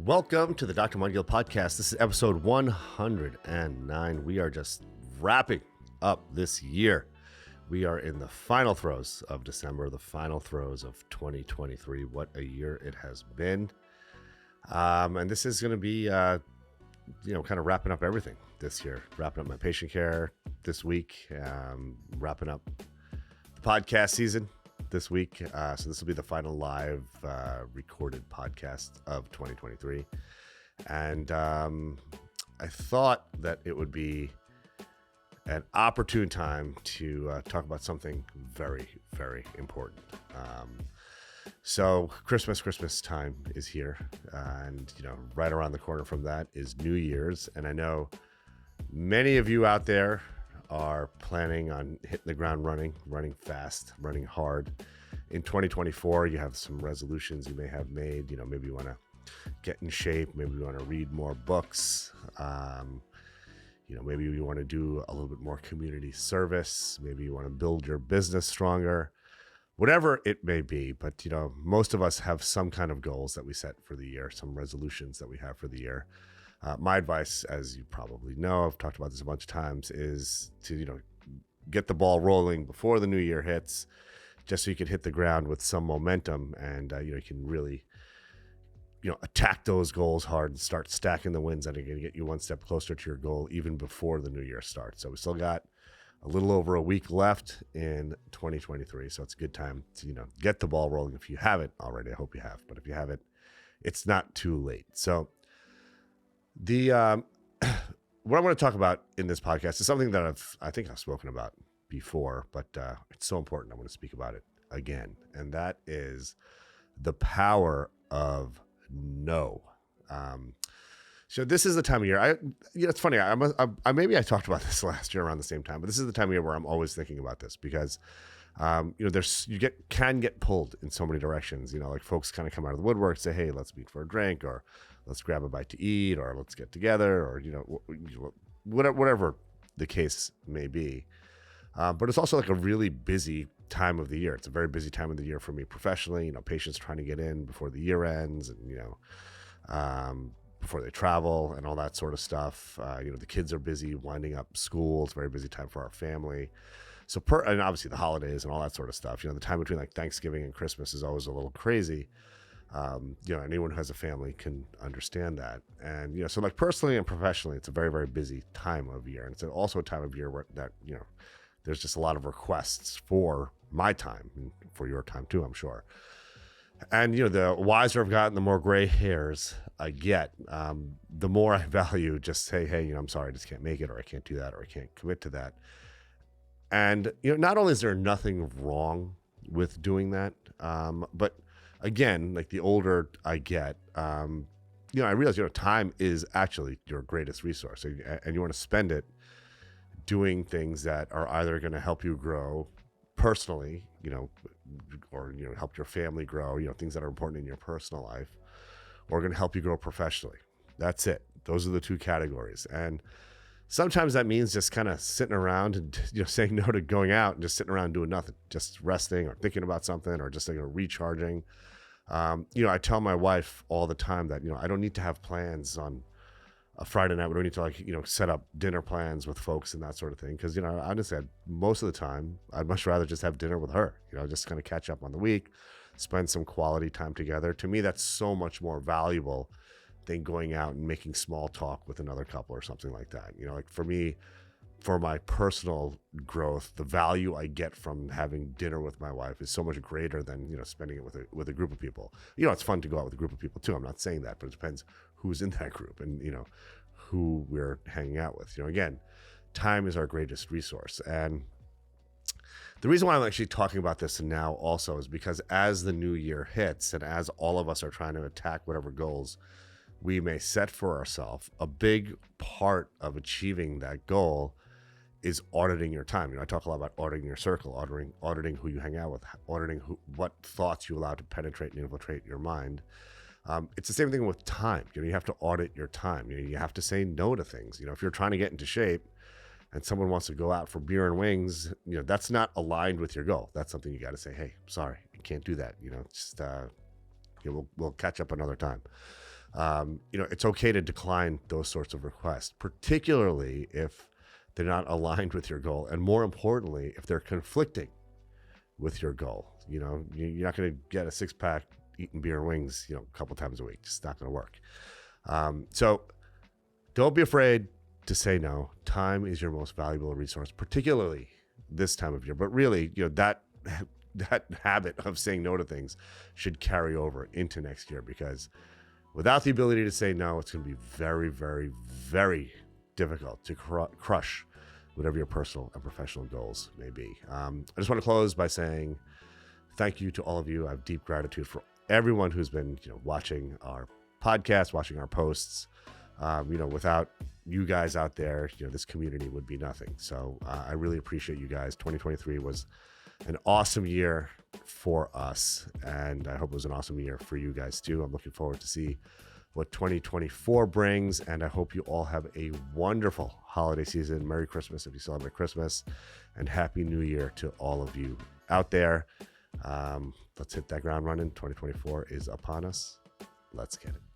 Welcome to the Dr. Mudgil podcast. This is episode 109. We are just wrapping up this year. We are in the final throes of December, the final throes of 2023. What a year it has been. And this is going to be, kind of wrapping up everything this year. Wrapping up my patient care this week. Wrapping up the podcast season this week. So this will be the final live recorded podcast of 2023. And I thought that it would be an opportune time to talk about something very, very important. So Christmas time is here, and right around the corner from that is New Year's. And I know many of you out there are planning on hitting the ground running fast, running hard. In 2024, you have some resolutions you may have made. Maybe you want to get in shape. Maybe you want to read more books. Maybe you want to do a little bit more community service. Maybe you want to build your business stronger. Whatever it may be, but most of us have some kind of goals that we set for the year, some resolutions that we have for the year. My advice, as you probably know, I've talked about this a bunch of times, is to get the ball rolling before the new year hits, just so you can hit the ground with some momentum, and you can really attack those goals hard and start stacking the wins that are going to get you one step closer to your goal even before the new year starts. So we still got a little over a week left in 2023, so it's a good time to get the ball rolling if you haven't already. I hope you have, but if you haven't, it's not too late. So the what I want to talk about in this podcast is something that I think I've spoken about before, but it's so important I want to speak about it again, and that is the power of no. So this is the time of year. It's funny. I maybe I talked about this last year around the same time, but this is the time of year where I'm always thinking about this because, can get pulled in so many directions. Like folks kind of come out of the woodwork, say, "Hey, let's meet for a drink," or "Let's grab a bite to eat," or "Let's get together," or whatever the case may be. But it's also like a really busy time of the year. It's a very busy time of the year for me professionally. Patients trying to get in before the year ends, and before they travel and all that sort of stuff. The kids are busy winding up school. It's a very busy time for our family. So, and obviously the holidays and all that sort of stuff. The time between like Thanksgiving and Christmas is always a little crazy. Anyone who has a family can understand that. And, so like personally and professionally, it's a very, very busy time of year. And it's also a time of year where there's just a lot of requests for my time and for your time too, I'm sure. And, the wiser I've gotten, the more gray hairs I get, the more I value just say, hey, I'm sorry, I just can't make it, or I can't do that, or I can't commit to that. And, not only is there nothing wrong with doing that, but again, like the older I get, I realize, time is actually your greatest resource, and you want to spend it doing things that are either going to help you grow personally, or help your family grow, things that are important in your personal life, or going to help you grow professionally. That's it. Those are the two categories. And sometimes that means just kind of sitting around and saying no to going out and just sitting around doing nothing, just resting or thinking about something, or just recharging. I tell my wife all the time that I don't need to have plans on a Friday night. We don't need to set up dinner plans with folks and that sort of thing. Because, honestly, most of the time, I'd much rather just have dinner with her, just kind of catch up on the week, spend some quality time together. To me, that's so much more valuable than going out and making small talk with another couple or something like that. Like for me, for my personal growth, the value I get from having dinner with my wife is so much greater than, spending it with a group of people. It's fun to go out with a group of people too. I'm not saying that, but it depends who's in that group and, who we're hanging out with. Again, time is our greatest resource. And the reason why I'm actually talking about this now also is because as the new year hits and as all of us are trying to attack whatever goals we may set for ourselves, a big part of achieving that goal is auditing your time. I talk a lot about auditing your circle, auditing who you hang out with, auditing what thoughts you allow to penetrate and infiltrate your mind. It's the same thing with time. You have to audit your time. You have to say no to things. If you're trying to get into shape and someone wants to go out for beer and wings, that's not aligned with your goal. That's something you got to say, hey, I'm sorry, I can't do that. We'll catch up another time. It's okay to decline those sorts of requests, particularly if they're not aligned with your goal. And more importantly, if they're conflicting with your goal. You're not going to get a 6-pack eating beer and wings, a couple times a week. It's not going to work. So don't be afraid to say no. Time is your most valuable resource, particularly this time of year. But really, that habit of saying no to things should carry over into next year, because without the ability to say no, it's going to be very, very, very difficult to crush whatever your personal and professional goals may be. I just want to close by saying thank you to all of you. I have deep gratitude for everyone who's been, watching our podcast, watching our posts. Without you guys out there, this community would be nothing. So I really appreciate you guys. 2023 was an awesome year for us, and I hope it was an awesome year for you guys too. I'm looking forward to see what 2024 brings, and I hope you all have a wonderful holiday season. Merry Christmas if you celebrate Christmas, and Happy New Year to all of you out there. Let's hit that ground running. 2024 is upon us. Let's get it.